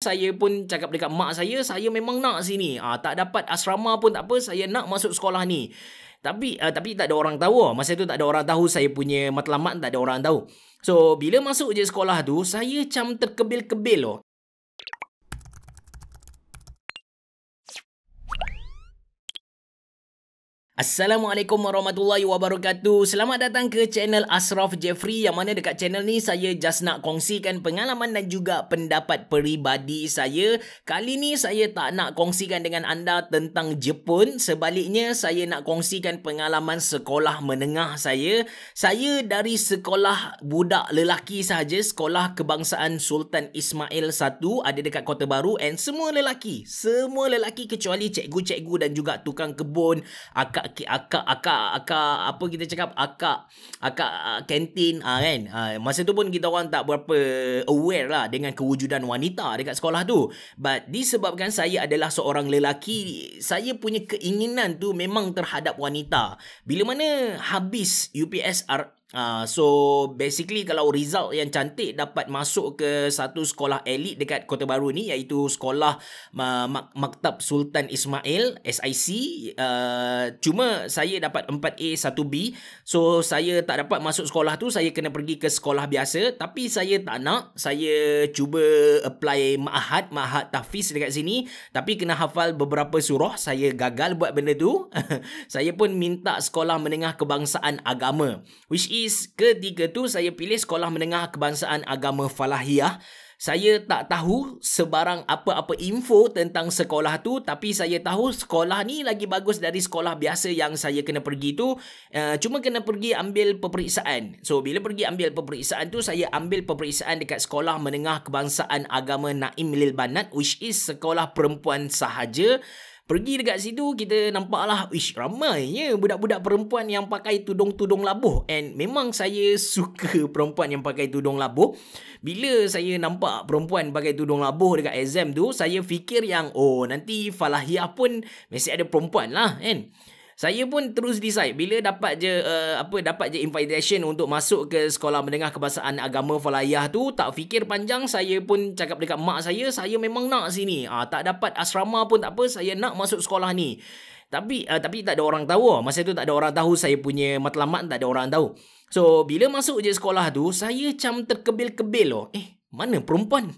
Saya pun cakap dekat mak saya memang nak sini. Tak dapat asrama pun tak apa, saya nak masuk sekolah ni. Tapi tak ada orang tahu. Masa tu tak ada orang tahu saya punya matlamat, tak ada orang tahu. So, bila masuk je sekolah tu, saya macam terkebil-kebil loh. Assalamualaikum warahmatullahi wabarakatuh. Selamat datang ke channel Ashraf Jeffrey, yang mana dekat channel ni saya just nak kongsikan pengalaman dan juga pendapat peribadi saya. Kali ni saya tak nak kongsikan dengan anda tentang Jepun. Sebaliknya saya nak kongsikan pengalaman sekolah menengah saya. Saya dari sekolah budak lelaki sahaja, sekolah kebangsaan Sultan Ismail 1 ada dekat Kota Baru, and semua lelaki kecuali cikgu-cikgu dan juga tukang kebun, akak apa kita cakap, akak kantin kan. Masa tu pun kita orang tak berapa aware lah dengan kewujudan wanita dekat sekolah tu. But disebabkan saya adalah seorang lelaki, saya punya keinginan tu memang terhadap wanita. Bila mana habis UPSR, so basically kalau result yang cantik dapat masuk ke satu sekolah elit dekat Kota Baru ni, iaitu sekolah Maktab Sultan Ismail SIC. Cuma saya dapat 4A 1B. So saya tak dapat masuk sekolah tu, saya kena pergi ke sekolah biasa. Tapi saya tak nak, saya cuba apply ma'had tahfiz dekat sini, tapi kena hafal beberapa surah. Saya gagal buat benda tu. Saya pun minta sekolah menengah kebangsaan agama, which is ketika tu saya pilih sekolah menengah kebangsaan agama Falahiyah. Saya tak tahu sebarang apa-apa info tentang sekolah tu, tapi saya tahu sekolah ni lagi bagus dari sekolah biasa yang saya kena pergi tu. Cuma kena pergi ambil peperiksaan. So bila pergi ambil peperiksaan tu, saya ambil peperiksaan dekat sekolah menengah kebangsaan agama Naim Lil Banat, which is sekolah perempuan sahaja. Pergi dekat situ, kita nampak lah, ramainya budak-budak perempuan yang pakai tudung-tudung labuh. And memang saya suka perempuan yang pakai tudung labuh. Bila saya nampak perempuan pakai tudung labuh dekat exam tu, saya fikir yang nanti Falahiyah pun mesti ada perempuan lah kan. Saya pun terus decide bila dapat je invitation untuk masuk ke sekolah menengah kebangsaan agama Falahiyah tu, tak fikir panjang, saya pun cakap dekat mak saya memang nak sini. Tak dapat asrama pun tak apa, saya nak masuk sekolah ni. Tapi tak ada orang tahu. Masa tu tak ada orang tahu saya punya matlamat, tak ada orang tahu. So bila masuk je sekolah tu, saya macam terkebil-kebil loh. Mana perempuan?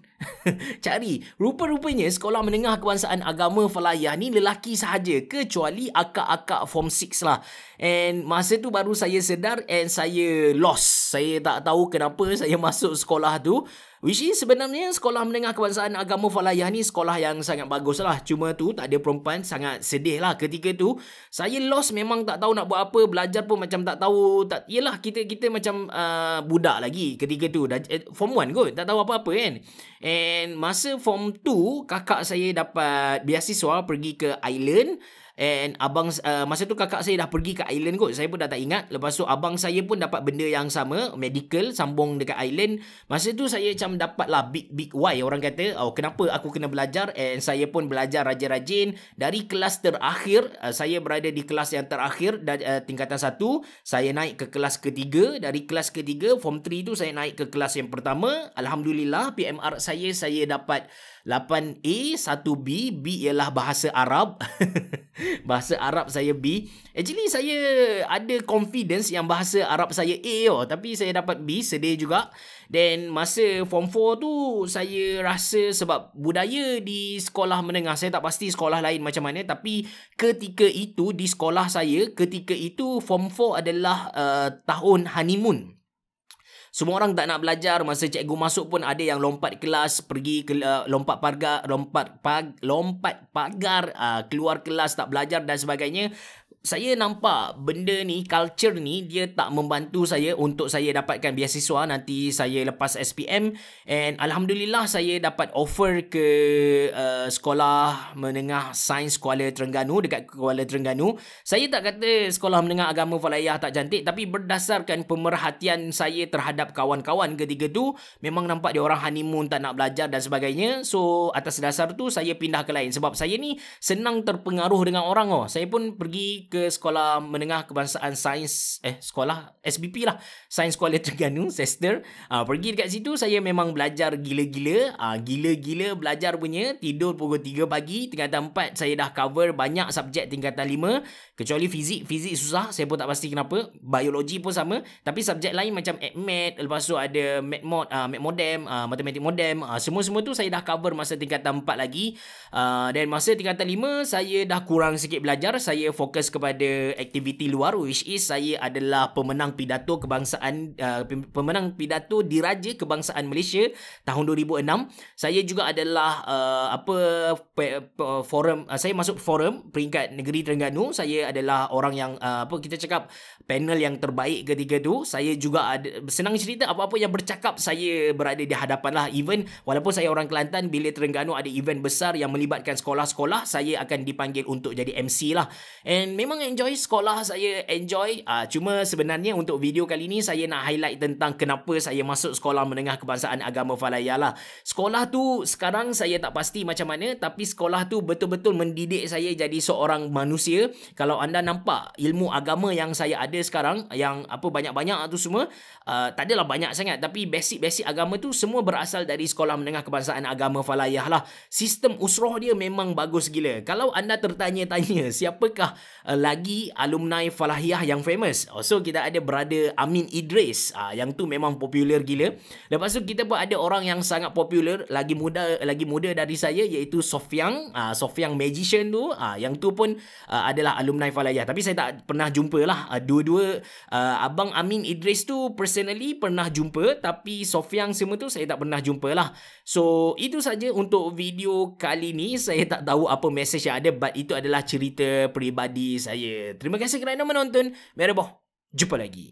Cari. Rupa-rupanya sekolah menengah kebangsaan agama Falahiyah ni lelaki sahaja, kecuali akak-akak form 6 lah. And masa tu baru saya sedar, and saya lost. Saya tak tahu kenapa saya masuk sekolah tu. Which is sebenarnya sekolah menengah kebangsaan agama Falahiyah ni sekolah yang sangat bagus lah. Cuma tu tak ada perempuan, sangat sedih lah ketika tu. Saya lost, memang tak tahu nak buat apa. Belajar pun macam tak tahu. Yelah, kita macam budak lagi ketika tu. Form 1 kot, tak tahu apa-apa kan. And masa form 2, kakak saya dapat beasiswa pergi ke Island. And masa tu kakak saya dah pergi ke Island kot, saya pun dah tak ingat. Lepas tu abang saya pun dapat benda yang sama, medical, sambung dekat Island. Masa tu saya macam dapat lah big why, orang kata, kenapa aku kena belajar. And saya pun belajar rajin-rajin. Dari kelas terakhir, saya berada di kelas yang terakhir, tingkatan 1, saya naik ke kelas ketiga. Dari kelas ketiga, form 3 tu saya naik ke kelas yang pertama. Alhamdulillah, PMR saya dapat 8A 1B. B ialah bahasa Arab. Bahasa Arab saya B. Actually saya ada confidence yang bahasa Arab saya A tapi saya dapat B, sedih juga. Dan masa form 4 tu saya rasa sebab budaya di sekolah menengah, saya tak pasti sekolah lain macam mana, tapi ketika itu di sekolah saya, ketika itu form 4 adalah tahun honeymoon. Semua orang tak nak belajar. Masa cikgu masuk pun ada yang lompat kelas, pergi ke lompat pagar, keluar kelas, tak belajar dan sebagainya. Saya nampak benda ni, culture ni, dia tak membantu saya untuk saya dapatkan beasiswa nanti saya lepas SPM. And Alhamdulillah saya dapat offer ke sekolah menengah sains Kuala Terengganu, dekat Kuala Terengganu. Saya tak kata sekolah menengah agama Falahiyah tak cantik, tapi berdasarkan pemerhatian saya terhadap kawan-kawan ketika tu, memang nampak dia orang honeymoon, tak nak belajar dan sebagainya. So atas dasar tu saya pindah ke lain, sebab saya ni senang terpengaruh dengan orang. Saya pun pergi ke Sekolah Menengah Kebangsaan Sains, sekolah SBP lah, Sains Kuala Terengganu, Sester. Pergi dekat situ saya memang belajar gila-gila. Gila-gila belajar punya. Tidur pukul 3 pagi. Tingkatan 4 saya dah cover banyak subjek tingkatan 5. Kecuali fizik. Fizik susah. Saya pun tak pasti kenapa. Biologi pun sama. Tapi subjek lain macam AdMed. Lepas tu ada MedModem, Matematik Modem. Semua-semua tu saya dah cover masa tingkatan 4 lagi. Dan masa tingkatan 5 saya dah kurang sikit belajar. Saya fokus kepada aktiviti luar, which is saya adalah pemenang pidato kebangsaan, pemenang pidato diraja kebangsaan Malaysia tahun 2006. Saya juga adalah forum, saya masuk forum peringkat negeri Terengganu. Saya adalah orang yang kita cakap panel yang terbaik ketika tu. Saya juga ada, senang cerita, apa-apa yang bercakap saya berada di hadapan lah. Even walaupun saya orang Kelantan, bila Terengganu ada event besar yang melibatkan sekolah-sekolah, saya akan dipanggil untuk jadi MC lah. And memang enjoy sekolah, saya enjoy. Cuma sebenarnya untuk video kali ni saya nak highlight tentang kenapa saya masuk Sekolah Menengah Kebangsaan Agama Falayah lah. Sekolah tu sekarang saya tak pasti macam mana, tapi sekolah tu betul-betul mendidik saya jadi seorang manusia. Kalau anda nampak ilmu agama yang saya ada sekarang, yang banyak-banyak tu semua, tak adalah banyak sangat, tapi basic-basic agama tu semua berasal dari Sekolah Menengah Kebangsaan Agama Falayah lah. Sistem usrah dia memang bagus gila. Kalau anda tertanya-tanya siapakah lagi alumni Falahiyah yang famous, so kita ada brother Amin Idris, yang tu memang popular gila. Lepas tu kita pun ada orang yang sangat popular, lagi muda dari saya, iaitu Sofiang Magician tu, yang tu pun adalah alumni Falahiyah. Tapi saya tak pernah jumpa lah dua-dua. Abang Amin Idris tu personally pernah jumpa, tapi Sofiang semua tu saya tak pernah jumpa lah. So itu saja untuk video kali ni. Saya tak tahu apa message yang ada, but itu adalah cerita peribadi saya. Terima kasih kerana menonton. Merhaba. Jumpa lagi.